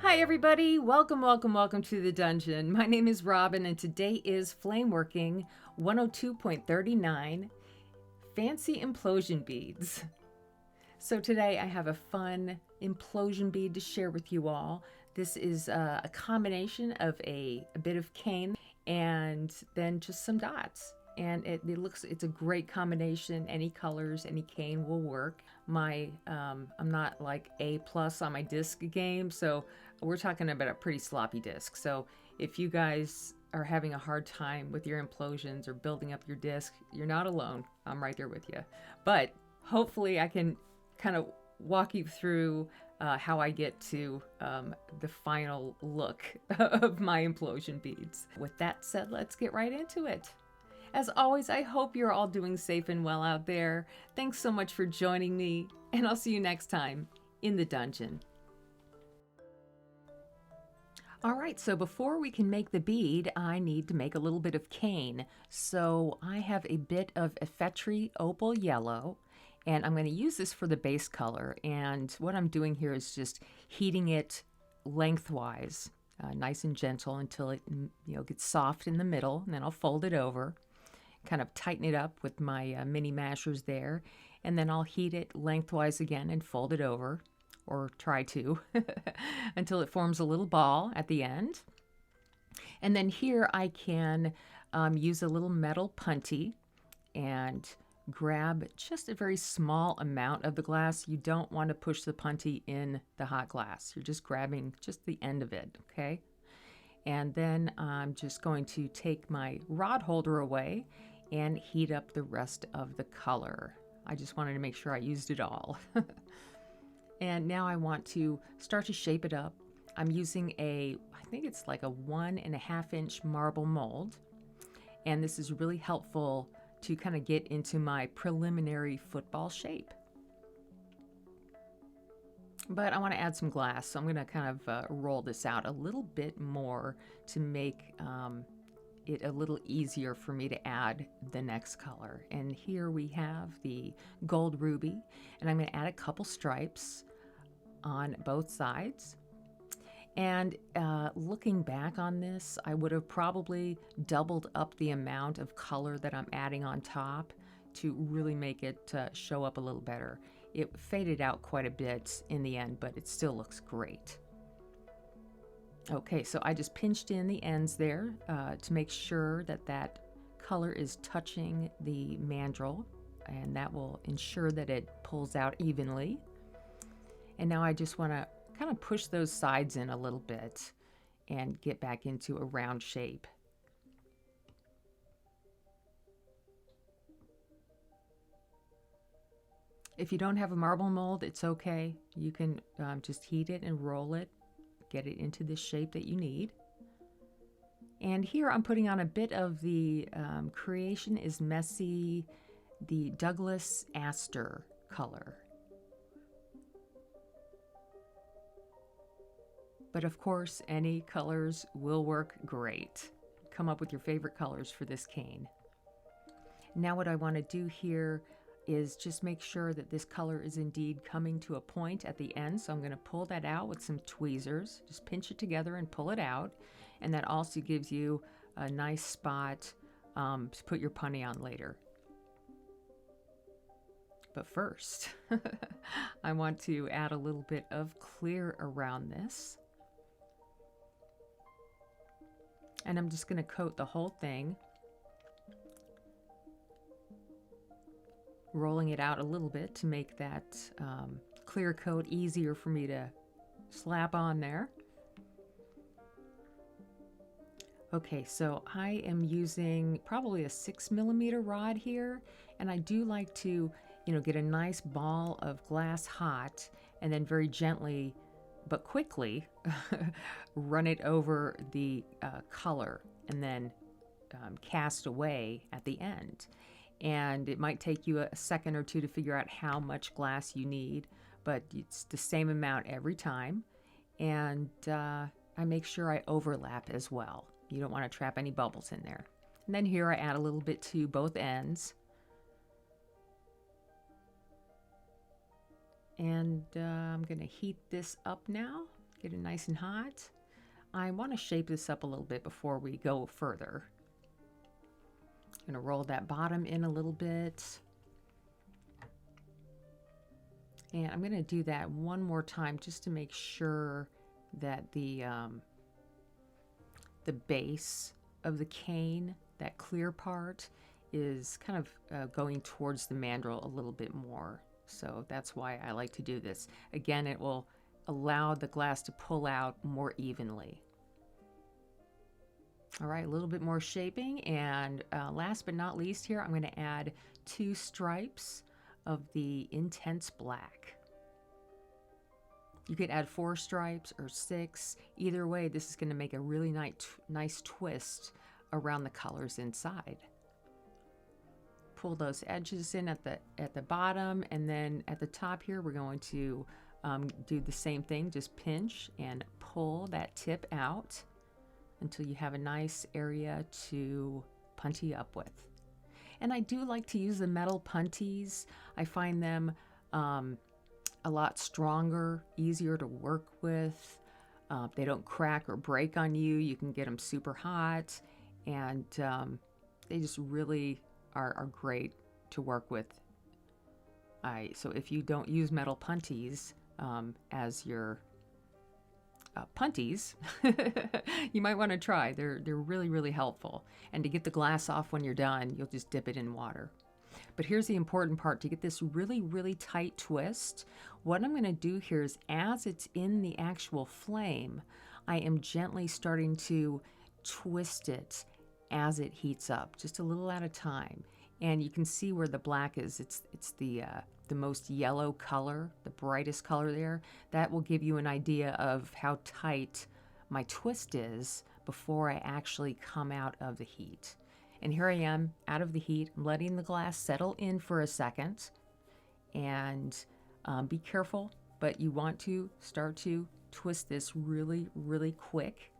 Hi everybody, welcome to the dungeon. My name is Robin and today is Flameworking 102.39 Fancy Implosion Beads. So today I have a fun implosion bead to share with you all. This is a combination of a bit of cane and then just some dots. And it's a great combination. Any colors, any cane will work. I'm not like A plus on my disc game, so we're talking about a pretty sloppy disc. So if you guys are having a hard time with your implosions or building up your disc, you're not alone. I'm right there with you. But hopefully I can kind of walk you through how I get to the final look of my implosion beads. With that said, let's get right into it. As always, I hope you're all doing safe and well out there. Thanks so much for joining me, and I'll see you next time in the dungeon. All right, so before we can make the bead, I need to make a little bit of cane. So I have a bit of Effetri Opal Yellow, and I'm going to use this for the base color. And what I'm doing here is just heating it lengthwise, nice and gentle until it gets soft in the middle, and then I'll fold it over. Kind of tighten it up with my mini mashers there, and then I'll heat it lengthwise again and fold it over, or try to, until it forms a little ball at the end. And then here I can use a little metal punty and grab just a very small amount of the glass. You don't want to push the punty in the hot glass. You're just grabbing just the end of it, okay? And then I'm just going to take my rod holder away and heat up the rest of the color. I just wanted to make sure I used it all. And now I want to start to shape it up. I'm using I think it's like a 1.5 inch marble mold. And this is really helpful to kind of get into my preliminary football shape. But I want to add some glass, so I'm going to kind of roll this out a little bit more to make it a little easier for me to add the next color. And here we have the gold ruby, and I'm going to add a couple stripes on both sides. And looking back on this, I would have probably doubled up the amount of color that I'm adding on top to really make it show up a little better. It faded out quite a bit in the end, but it still looks great. Okay, so I just pinched in the ends there to make sure that that color is touching the mandrel, and that will ensure that it pulls out evenly. And now I just want to kind of push those sides in a little bit and get back into a round shape. If you don't have a marble mold, it's okay. You can just heat it and roll it, get it into the shape that you need. And here I'm putting on a bit of the Creation is Messy, the Douglas Aster color. But of course, any colors will work great. Come up with your favorite colors for this cane. Now what I want to do here is just make sure that this color is indeed coming to a point at the end. So I'm going to pull that out with some tweezers. Just pinch it together and pull it out. And that also gives you a nice spot to put your punny on later. But first, I want to add a little bit of clear around this. And I'm just going to coat the whole thing, rolling it out a little bit to make that clear coat easier for me to slap on there. Okay, so I am using probably a 6mm rod here, and I do like to, get a nice ball of glass hot and then very gently but quickly run it over the color and then cast away at the end. And it might take you a second or two to figure out how much glass you need, but it's the same amount every time. And I make sure I overlap as well. You don't want to trap any bubbles in there. And then here I add a little bit to both ends. And I'm going to heat this up now Get it nice and hot. I want to shape this up a little bit before we go further. I'm going to roll that bottom in a little bit. And I'm going to do that one more time just to make sure that the base of the cane, that clear part, is kind of going towards the mandrel a little bit more. So that's why I like to do this. Again, it will allow the glass to pull out more evenly. All right, a little bit more shaping, and last but not least here, I'm going to add 2 stripes of the intense black. You could add 4 stripes or 6. Either way, this is going to make a really nice twist around the colors inside. Pull those edges in at the bottom, and then at the top here, we're going to do the same thing. Just pinch and pull that tip out until you have a nice area to punty up with. And I do like to use the metal punties. I find them a lot stronger, easier to work with. They don't crack or break on you. You can get them super hot, and they just really are great to work with. So if you don't use metal punties as your punties, you might want to try. They're really, really helpful. And to get the glass off when you're done, you'll just dip it in water. But here's the important part. To get this really, really tight twist, what I'm going to do here is, as it's in the actual flame, I am gently starting to twist it as it heats up, just a little at a time. And you can see where the black is. It's the most yellow color, the brightest color there. That will give you an idea of how tight my twist is before I actually come out of the heat. And here I am out of the heat. I'm letting the glass settle in for a second. And be careful, but you want to start to twist this really, really quick.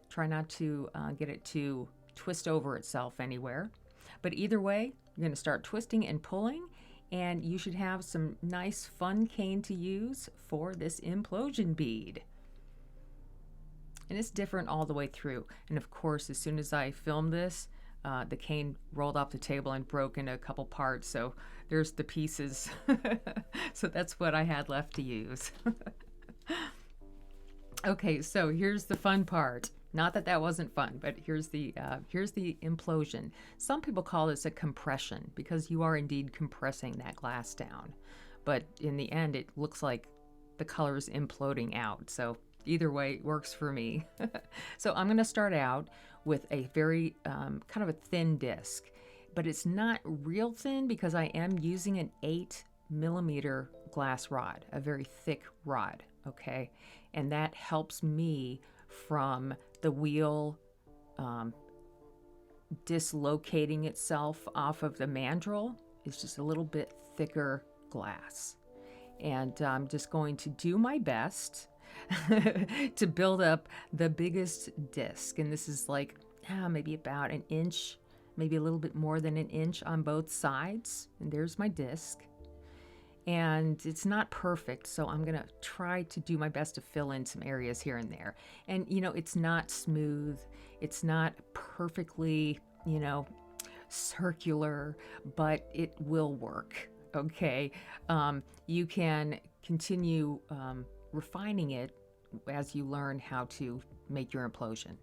Try not to get it to twist over itself anywhere. But either way, you're going to start twisting and pulling, and you should have some nice, fun cane to use for this implosion bead. And it's different all the way through. And of course, as soon as I filmed this, the cane rolled off the table and broke into a couple parts. So there's the pieces. So that's what I had left to use. Okay, so here's the fun part. Not that that wasn't fun, but here's the implosion. Some people call this a compression because you are indeed compressing that glass down. But in the end, it looks like the color is imploding out. So either way, it works for me. So I'm going to start out with a very kind of a thin disc. But it's not real thin because I am using an 8mm glass rod, a very thick rod, okay? And that helps me from the wheel dislocating itself off of the mandrel. It's just a little bit thicker glass. And I'm just going to do my best to build up the biggest disc. And this is like maybe about an inch, maybe a little bit more than an inch on both sides. And there's my disc. And it's not perfect, so I'm going to try to do my best to fill in some areas here and there. And, you know, it's not smooth. It's not perfectly, you know, circular, but it will work, okay? You can continue refining it as you learn how to make your implosion.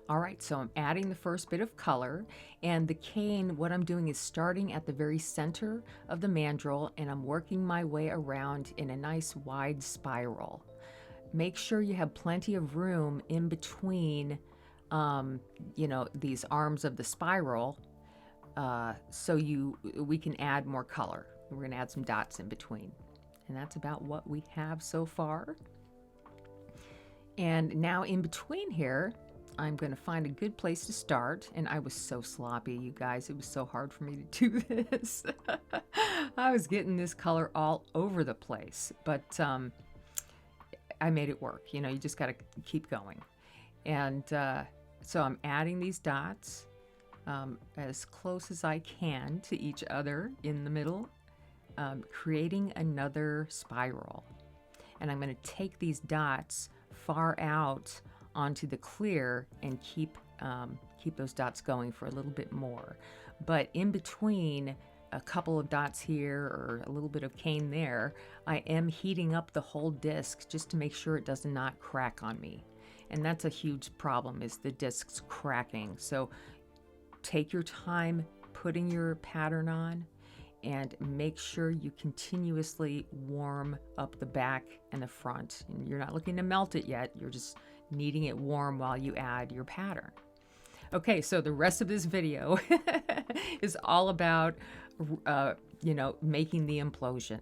All right, so I'm adding the first bit of color, and the cane, what I'm doing is starting at the very center of the mandrel, and I'm working my way around in a nice wide spiral. Make sure you have plenty of room in between, you know, these arms of the spiral, so we can add more color. We're going to add some dots in between, and that's about what we have so far. And now in between here, I'm going to find a good place to start. And I was so sloppy, you guys. It was so hard for me to do this. I was getting this color all over the place. But I made it work. You know, you just got to keep going. And so I'm adding these dots as close as I can to each other in the middle, creating another spiral. and I'm going to take these dots far out onto the clear and keep those dots going for a little bit more. But in between a couple of dots here or a little bit of cane there, I am heating up the whole disc just to make sure it does not crack on me. And that's a huge problem, is the discs cracking. So take your time putting your pattern on and make sure you continuously warm up the back and the front. And you're not looking to melt it yet, you're just kneading it warm while you add your pattern. Okay, so the rest of this video is all about making the implosion.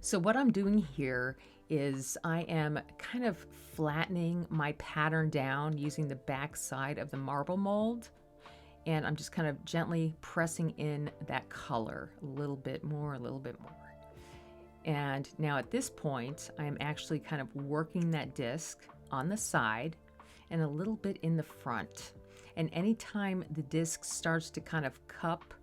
So what I'm doing here is I am kind of flattening my pattern down using the back side of the marble mold, and I'm just kind of gently pressing in that color a little bit more, a little bit more. And now at this point, I am actually kind of working that disc on the side and a little bit in the front. And anytime the disc starts to kind of cup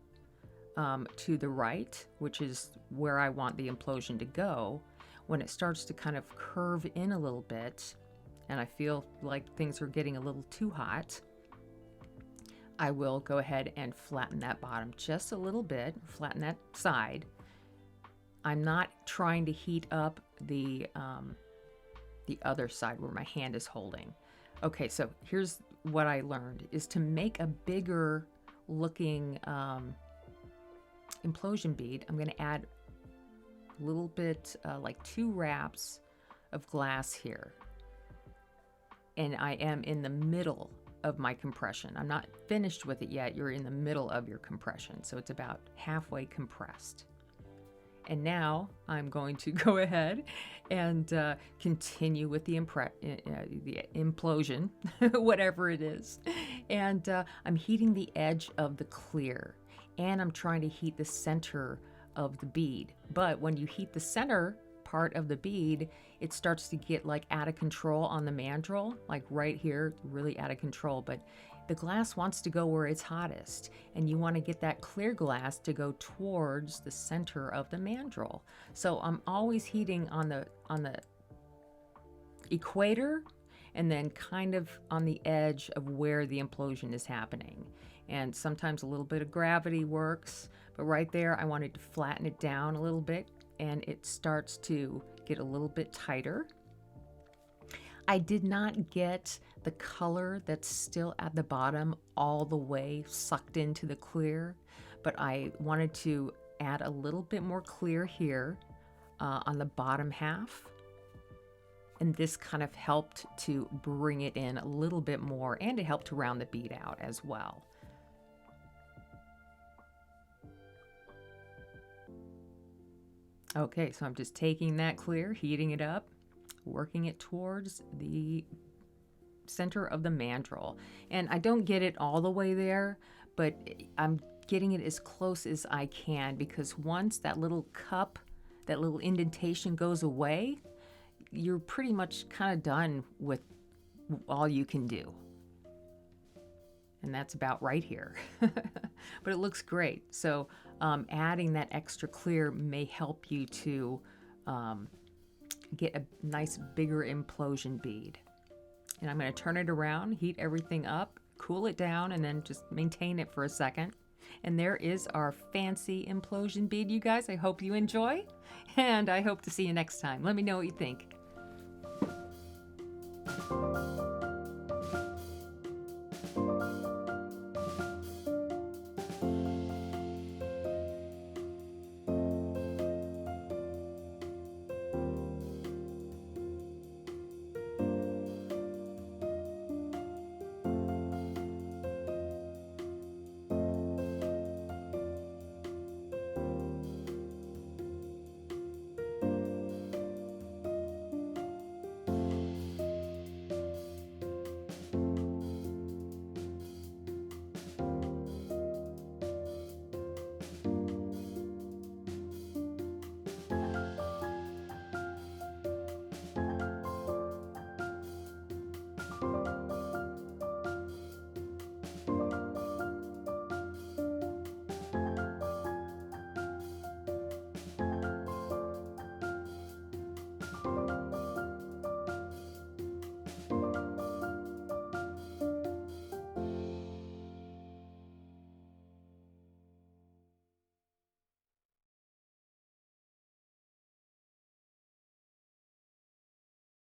to the right, which is where I want the implosion to go, when it starts to kind of curve in a little bit, and I feel like things are getting a little too hot, I will go ahead and flatten that bottom just a little bit, flatten that side. I'm not trying to heat up the other side where my hand is holding. Okay, so here's what I learned, is to make a bigger looking implosion bead, I'm going to add a little bit, like 2 wraps of glass here. And I am in the middle of my compression. I'm not finished with it yet. You're in the middle of your compression. So it's about halfway compressed. And now I'm going to go ahead and continue with the implosion, whatever it is. And I'm heating the edge of the clear, and I'm trying to heat the center of the bead. But when you heat the center part of the bead, it starts to get like out of control on the mandrel, like right here, really out of control. But the glass wants to go where it's hottest, and you want to get that clear glass to go towards the center of the mandrel. So I'm always heating on the equator, and then kind of on the edge of where the implosion is happening. And sometimes a little bit of gravity works, but right there I wanted to flatten it down a little bit, and it starts to get a little bit tighter. I did not get the color that's still at the bottom all the way sucked into the clear, but I wanted to add a little bit more clear here on the bottom half. And this kind of helped to bring it in a little bit more, and it helped to round the bead out as well. Okay, so I'm just taking that clear, heating it up, working it towards the center of the mandrel. And I don't get it all the way there, but I'm getting it as close as I can, because once that little cup, that little indentation goes away, you're pretty much kind of done with all you can do. And that's about right here. But it looks great. So adding that extra clear may help you to get a nice bigger implosion bead. And I'm going to turn it around, heat everything up, cool it down, and then just maintain it for a second. And there is our fancy implosion bead, you guys. I hope you enjoy, and I hope to see you next time. Let me know what you think.